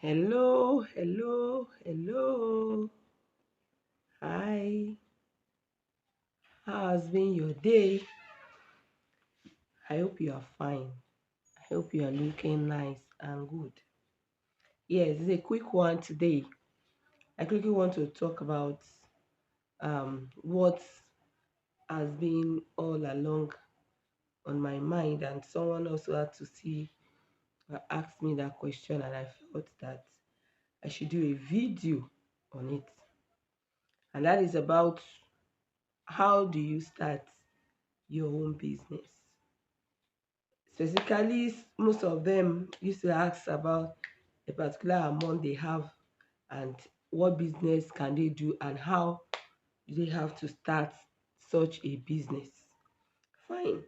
Hello, hello, hello. Hi, how has been your day? I hope you are fine. I hope you are looking nice and good. Yes, it's a quick one today. I quickly want to talk about what has been all along on my mind, and someone also had to see ask me that question, and I felt that I should do a video on it, and that is about how do you start your own business. Specifically, most of them used to ask about a particular amount they have and what business can they do and how do they have to start such a business. Fine.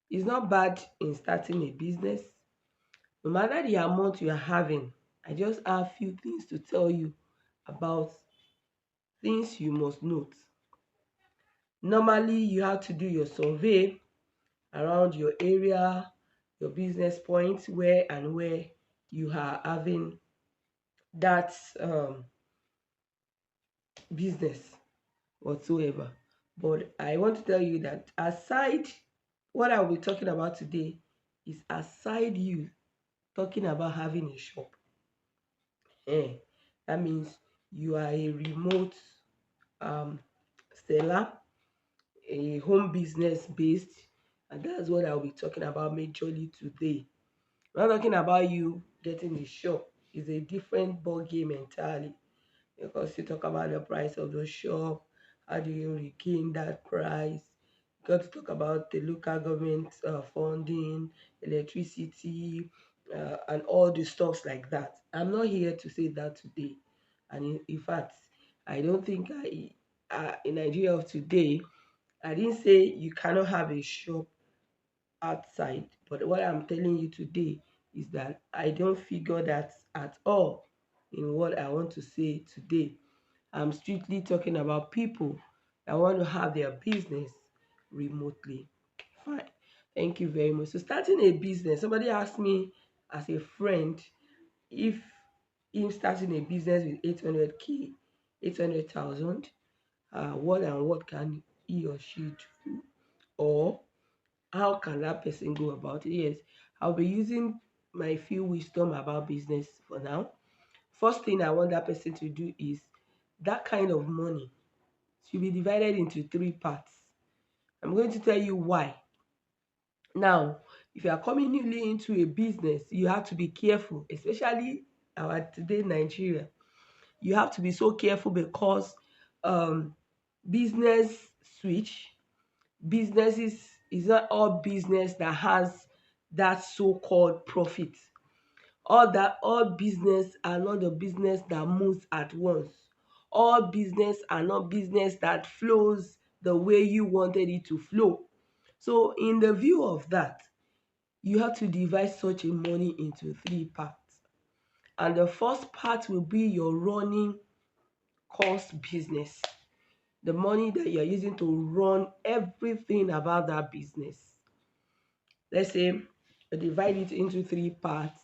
It's not bad in starting a business. No matter the amount you are having, I just have few things to tell you about things you must note. Normally, you have to do your survey around your area, your business points, where you are having that business whatsoever. But I want to tell you that aside what I'll be talking about today is aside you talking about having a shop. Eh, that means you are a remote um, seller, a home business based, and that's what I'll be talking about majorly today. I'm not talking about you getting a shop. It's a different ball game entirely because you talk about the price of the shop, how do you regain that price? You got to talk about the local government funding, electricity, and all the stuffs like that. I'm not here to say that today, and in fact, I don't think in Nigeria of today, I didn't say you cannot have a shop outside. But what I'm telling you today is that I don't figure that at all in what I want to say today. I'm strictly talking about people that want to have their business remotely. Fine. Thank you very much. So starting a business, somebody asked me as a friend if him starting a business with 800K, 800,000, what and what can he or she do? Or how can that person go about it? Yes, I'll be using my few wisdom about business for now. First thing I want that person to do is that kind of money should be divided into three parts. I'm going to tell you why. Now, if you are coming newly into a business, you have to be careful, especially our today Nigeria. You have to be so careful because um, business switch businesses is not all business that has that so-called profit. All business are not the business that moves at once. All business are not business that flows the way you wanted it to flow. So in the view of that, you have to divide such a money into three parts. And the first part will be your running cost business, the money that you're using to run everything about that business. Let's say you divide it into three parts.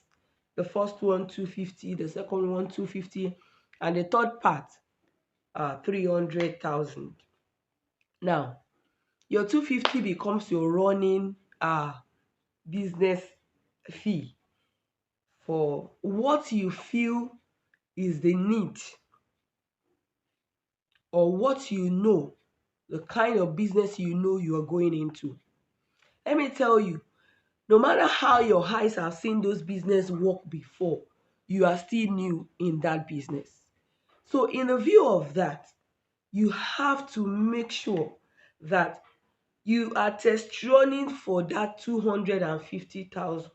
The first one 250, the second one 250, and the third part 300,000. Now, your 250 becomes your running business fee for what you feel is the need, or what you know, the kind of business you know you are going into. Let me tell you, no matter how your eyes have seen those business work before, you are still new in that business. So in the view of that, you have to make sure that you are test running for that 250,000.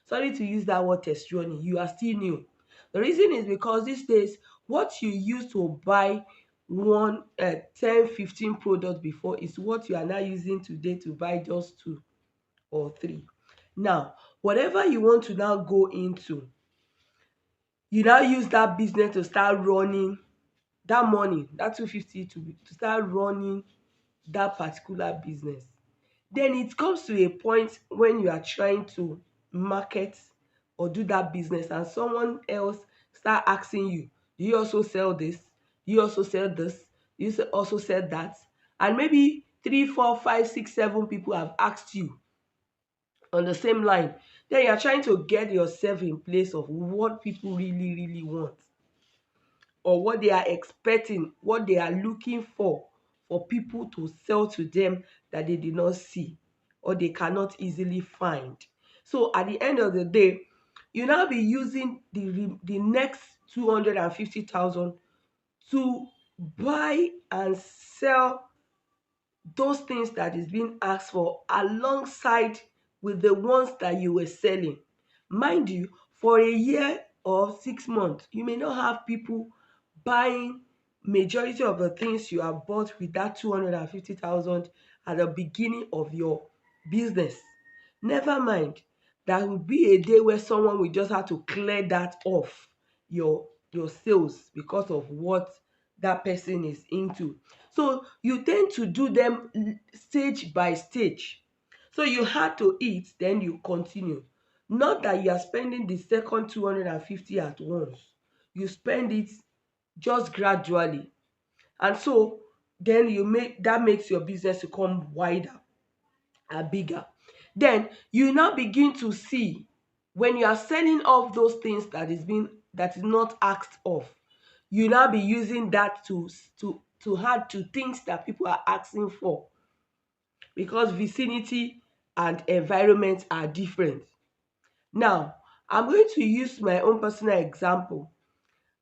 Sorry to use that word test running, you are still new. The reason is because these days, what you used to buy one 10, 15 products before is what you are now using today to buy just two or three. Now, whatever you want to now go into, you now use that business to start running that money, that 250 to start running that particular business. Then it comes to a point when you are trying to market or do that business and someone else start asking you, do you also sell this? Do you also sell this? Do you also sell that? And maybe three, four, five, six, seven people have asked you on the same line. Then you're trying to get yourself in place of what people really, really want, or what they are expecting, what they are looking for people to sell to them that they did not see or they cannot easily find. So at the end of the day, you now be using the next 250,000 to buy and sell those things that is being asked for alongside with the ones that you were selling. Mind you, for a year or 6 months, you may not have people buying majority of the things you have bought with that 250,000 at the beginning of your business. Never mind, there will be a day where someone will just have to clear that off your sales because of what that person is into. So you tend to do them stage by stage. So you had to eat, then you continue. Not that you are spending the second 250 at once. You spend it just gradually. And so then you make that makes your business become wider and bigger. Then you now begin to see when you are selling off those things that is not asked of, you now be using that to add to things that people are asking for, because vicinity and environment are different. Now, I'm going to use my own personal example.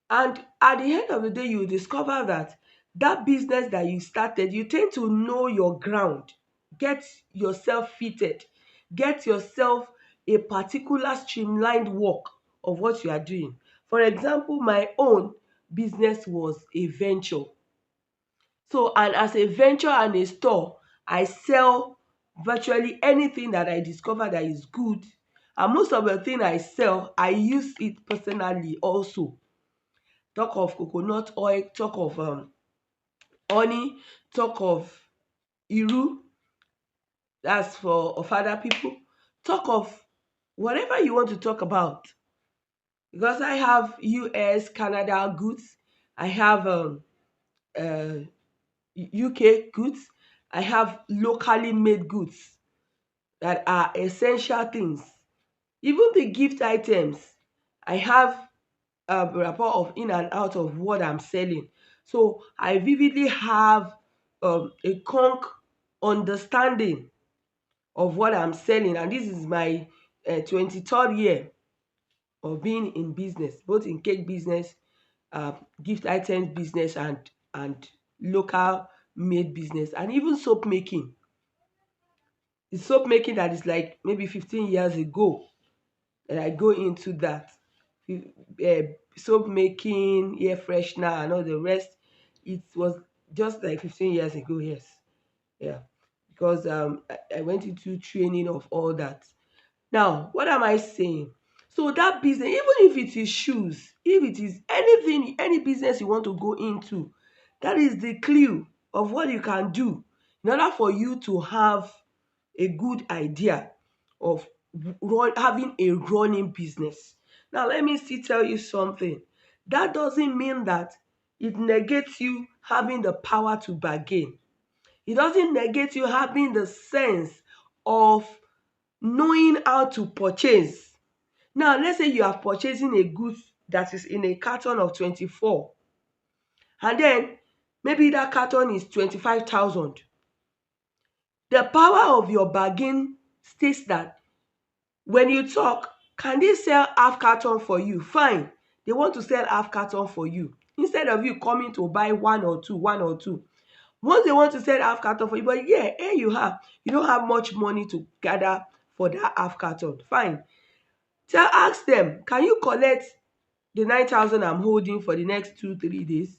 And at the end of the day, you will discover that that business that you started, you tend to know your ground, get yourself fitted, get yourself a particular streamlined work of what you are doing. For example, my own business was a venture. So, and as a venture and a store, I sell virtually anything that I discover that is good. And most of the thing I sell, I use it personally also. Talk of coconut oil, talk of honey, talk of iru, that's for of other people. Talk of whatever you want to talk about. Because I have US, Canada goods, I have uh, UK goods, I have locally made goods that are essential things. Even the gift items, I have a rapport of in and out of what I'm selling. So I vividly have a conk understanding of what I'm selling. And this is my 23rd year of being in business, both in cake business, uh, gift items business, and local made business, and even soap making. The soap making that is like maybe 15 years ago that I go into that. uh, Soap making, air freshener, and all the rest. It was just like 15 years ago, yes. Yeah. Because I went into training of all that. Now, what am I saying? So that business, even if it is shoes, if it is anything, any business you want to go into, that is the clue of what you can do in order for you to have a good idea of having a running business. Now, let me still tell you something. That doesn't mean that it negates you having the power to bargain. It doesn't negate you having the sense of knowing how to purchase. Now, let's say you are purchasing a good that is in a carton of 24, and then maybe that carton is 25,000. The power of your bargain states that when you talk, can they sell half carton for you? Fine, they want to sell half carton for you instead of you coming to buy one or two, one or two. Once they want to sell half carton for you, but yeah, here you have, you don't have much money to gather for that half carton. Fine, ask them, can you collect the 9,000 I'm holding for the next 2 3 days,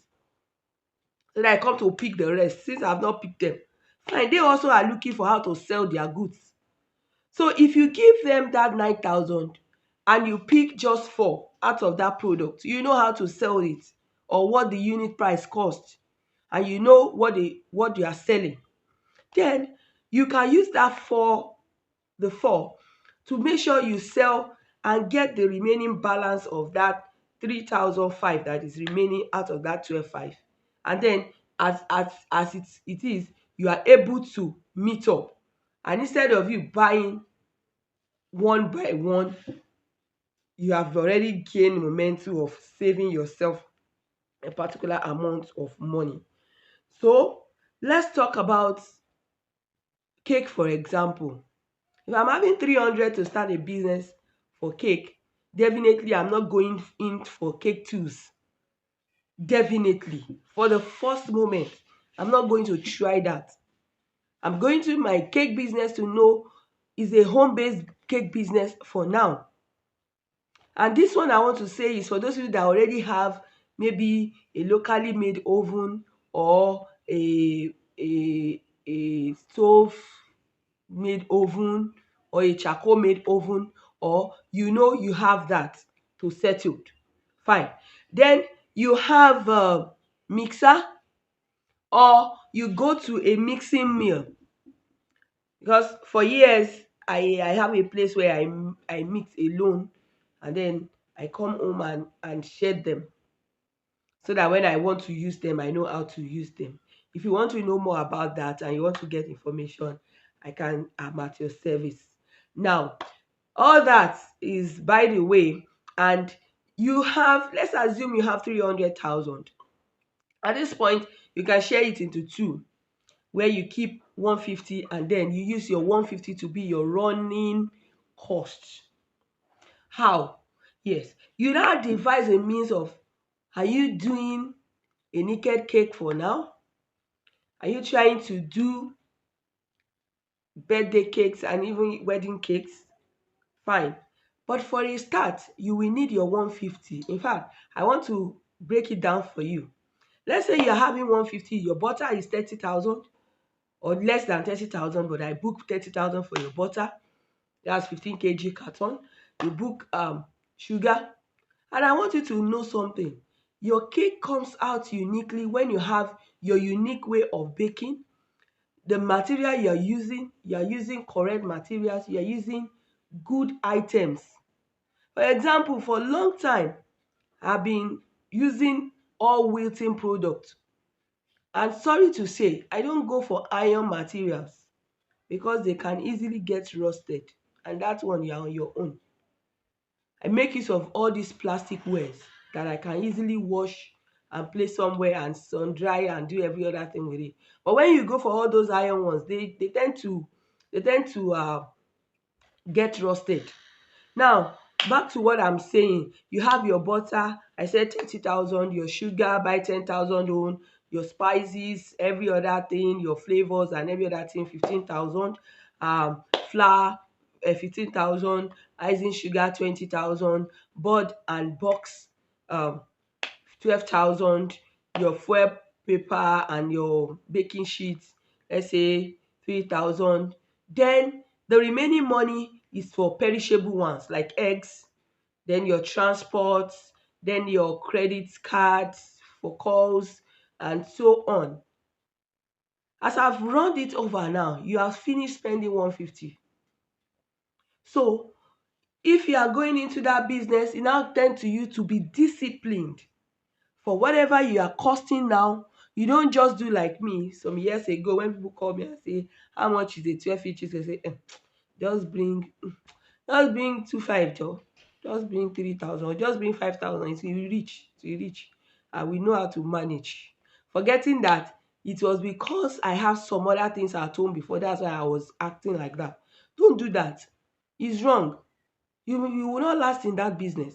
so that I come to pick the rest since I've not picked them. Fine, they also are looking for how to sell their goods. So if you give them that 9,000 and you pick just four out of that product, you know how to sell it or what the unit price cost, and you know what you are selling. Then you can use the four to make sure you sell and get the remaining balance of that 3,005 that is remaining out of that 12,500. And then as it is, you are able to meet up. And instead of you buying one by one, you have already gained momentum of saving yourself a particular amount of money. So let's talk about cake, for example. If I'm having 300 to start a business for cake, definitely I'm not going in for cake tools. Definitely. For the first moment, I'm not going to try that. I'm going to my cake business to know is a home-based cake business for now. And this one I want to say is for those of you that already have maybe a locally made oven or a stove made oven or a charcoal made oven, or you have that to settled. Fine. Then you have a mixer, or you go to a mixing mill, because for years I have a place where I mix alone, and then I come home and shed them, so that when I want to use them, I know how to use them. If you want to know more about that and you want to get information, I'm at your service. Now, all that is by the way, and let's assume you have 300,000. At this point, you can share it into two, where you keep 150 and then you use your 150 to be your running cost. How? Yes, you now devise a means of, are you doing a naked cake for now? Are you trying to do birthday cakes and even wedding cakes? Fine. But for a start, you will need your 150. In fact, I want to break it down for you. Let's say you're having 150, your butter is 30,000 or less than 30,000, but I book 30,000 for your butter. That's 15 kg carton. You book sugar. And I want you to know something. Your cake comes out uniquely when you have your unique way of baking. The material you are using correct materials, you are using good items. For example, for a long time, I've been using all Wilton products. And sorry to say, I don't go for iron materials because they can easily get rusted. And that one, you are on your own. I make use of all these plastic wares that I can easily wash and place somewhere and sun dry and do every other thing with it. But when you go for all those iron ones, they tend to get rusted. Now, back to what I'm saying. You have your butter, I said 30,000, your sugar, buy 10,000 own, your spices, every other thing, your flavors and every other thing, 15,000. Flour, 15,000, icing sugar, 20,000, board and box, um 12,000, your foil paper and your baking sheet, let's say 3,000. Then the remaining money is for perishable ones like eggs, then your transport, then your credit cards for calls and so on. As I've run it over now, you have finished spending 150. So if you are going into that business, it now tend to you to be disciplined for whatever you are costing now. You don't just do like me some years ago when people call me and say, how much is a 12 inches? I say, just bring just bring 2,500 joor, just bring 3,000 or just bring 5,000. It will reach, and we know how to manage. Forgetting that it was because I have some other things at home before, that's why I was acting like that. Don't do that. It's wrong. You will not last in that business.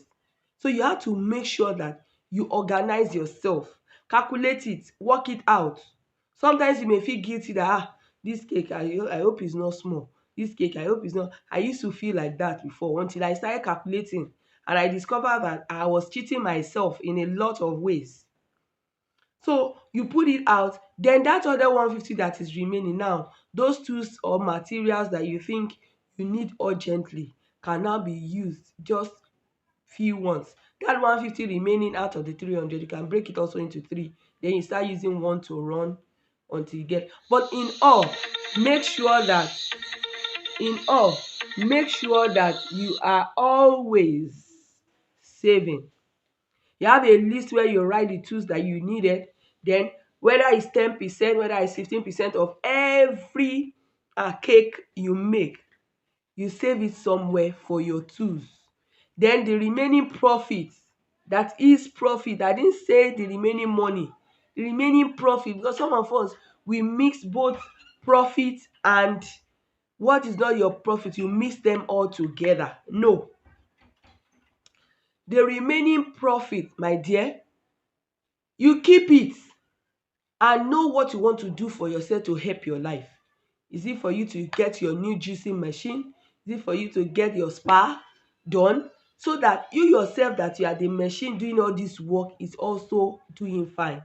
So you have to make sure that you organize yourself, calculate it, work it out. Sometimes you may feel guilty that this cake, I hope it's not small. This cake, I hope it's not. I used to feel like that before until I started calculating, and I discovered that I was cheating myself in a lot of ways. So you put it out, then that other 150 that is remaining now, those tools or materials that you think you need urgently can now be used just few ones. Dat 150 remaining out of the 300, you can break it also into three, then you start using one to run until you get. But make sure that in all make sure that you are always saving. You have a list where you write the tools that you needed. Then whether it's 10%, whether it's 15% of every cake you make, you save it somewhere for your tools. Then the remaining profit, that is profit, I didn't say the remaining money, the remaining profit, because some of us, we mix both profit and what is not your profit, you mix them all together. No, the remaining profit, my dear, you keep it and know what you want to do for yourself to help your life. Is it for you to get your new juicing machine? Is it for you to get your spa done? So that you yourself, that you are the machine doing all this work, is also doing fine.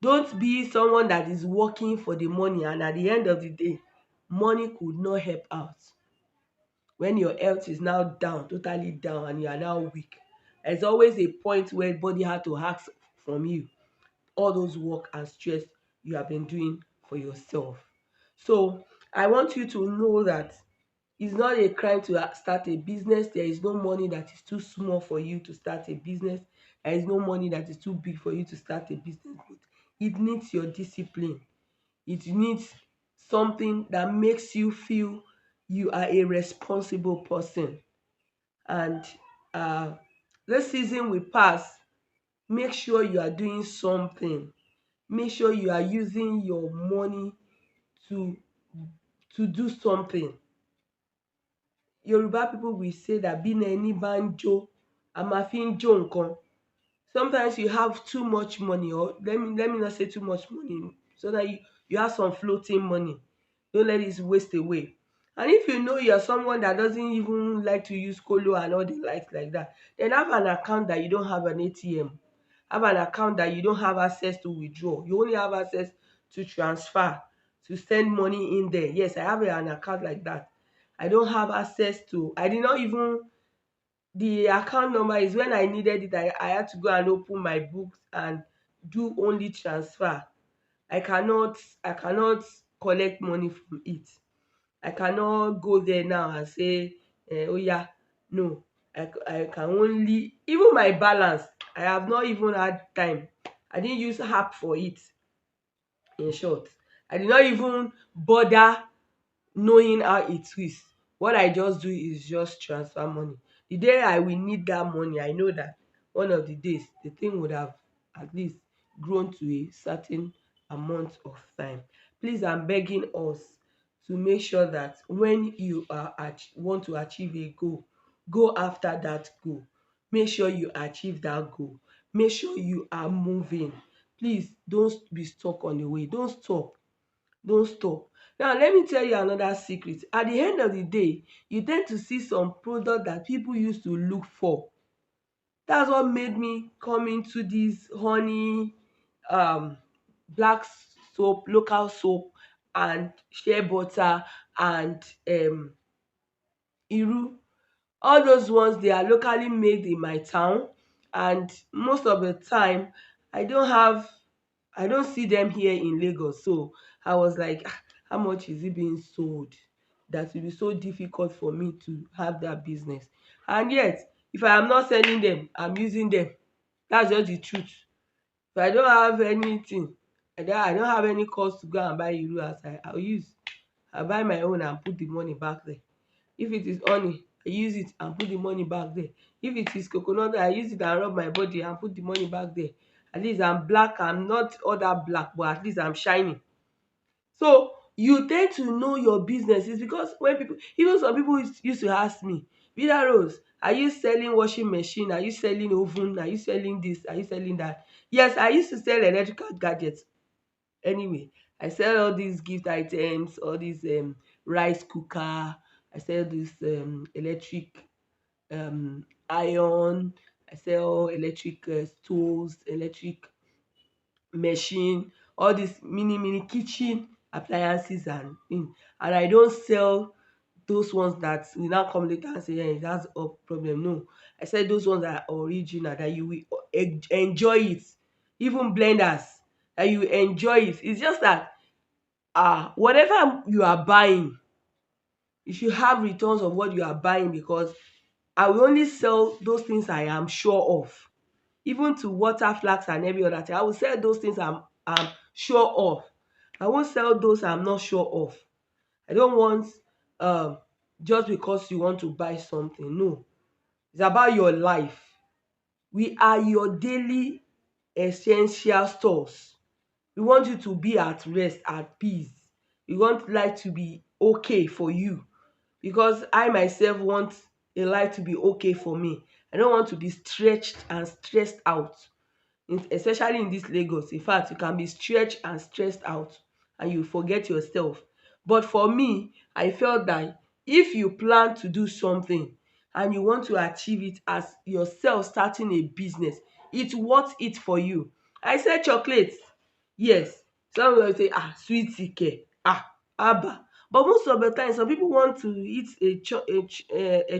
Don't be someone that is working for the money and at the end of the day, money could not help out. When your health is now down, totally down, and you are now weak, there's always a point where body had to ask from you all those work and stress you have been doing for yourself. So I want you to know that it's not a crime to start a business. There is no money that is too small for you to start a business. There is no money that is too big for you to start a business. But it needs your discipline. It needs something that makes you feel you are a responsible person. And uh, this season will pass. Make sure you are doing something. Make sure you are using your money to do something. Yoruba people will say that bí ẹni bá ń jó, a máa fi ń jó nǹkan. Sometimes you have too much money, or let me not say too much money, so that you have some floating money. Don't let it waste away. And if you know you're someone that doesn't even like to use colo and all the likes like that, then have an account that you don't have an ATM. Have an account that you don't have access to withdraw. You only have access to transfer, to send money in there. Yes, I have an account like that. I don't have access to, I did not even, the account number is when I needed it, I had to go and open my books and do only transfer. I cannot collect money from it. I cannot go there now and say, oh yeah, no. I can only, even my balance, I have not even had time. I didn't use app for it. In short, I did not even bother knowing how it is. What I just do is just transfer money. The day I will need that money, I know that one of the days the thing would have at least grown to a certain amount of time. Please, I'm begging us to make sure that when you want to achieve a goal, go after that goal. Make sure you achieve that goal. Make sure you are moving. Please don't be stuck on the way. Don't stop. Don't stop. Now let me tell you another secret. At the end of the day, you tend to see some product that people used to look for. That's what made me come into this honey, um black soap, local soap, and shea butter, and iru. All those ones, they are locally made in my town, and most of the time I don't have I don't see them here in Lagos. So I was like, how much is it being sold? That will be so difficult for me to have that business. And yet, if I am not selling them, I'm using them. That's just the truth. If I don't have anything, I don't have any cost to go and buy Iru outside, I'll buy my own and put the money back there. If it is honey, I use it and put the money back there. If it is coconut, I use it and rub my body and put the money back there. At least I'm black. I'm not all that black, but at least I'm shining. So you tend to know your business. It's because when people, even some people used to ask me, Vida Rose, are you selling washing machine? Are you selling oven? Are you selling this? Are you selling that? Yes, I used to sell electrical gadgets. Anyway, I sell all these gift items, all these rice cooker. I sell this electric iron. I sell electric stoves, electric machine, all these mini kitchen appliances and things. And I don't sell those ones that will now come later and say, yeah, that's a problem. No, I sell those ones that are original, that you will enjoy it. Even blenders, that you will enjoy it. It's just that whatever you are buying, you should have returns of what you are buying, because I will only sell those things I am sure of. even to water flags and every other thing. I will sell those things I'm sure of. I won't sell those I'm not sure of. I don't want um just because you want to buy something. No, it's about your life. We are your daily essential stores. We want you to be at rest, at peace. We want life to be okay for you, because I myself want a life to be okay for me. I don't want to be stretched and stressed out, especially in this Lagos. In fact, you can be stretched and stressed out and you forget yourself. But for me, I felt that if you plan to do something and you want to achieve it as yourself starting a business, it's worth it for you. I said chocolate. Yes. Some will say, sweetie care. Abba. But most of the time, some people want to eat a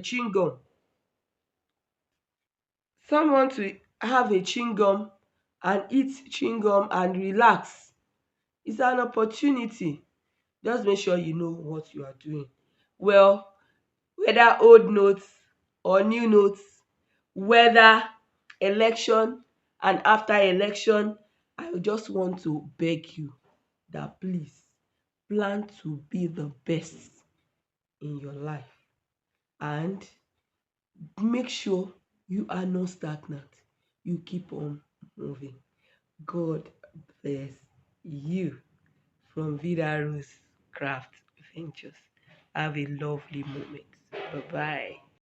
chewing gum. Some want to have a chewing gum and eat chewing gum and relax. It's an opportunity. Just make sure you know what you are doing. Well, whether old notes or new notes, whether election and after election, I just want to beg you that please plan to be the best in your life and make sure you are not stagnant. You keep on moving. God bless you. From Vida Rose Craft Ventures. Have a lovely moment. Bye bye.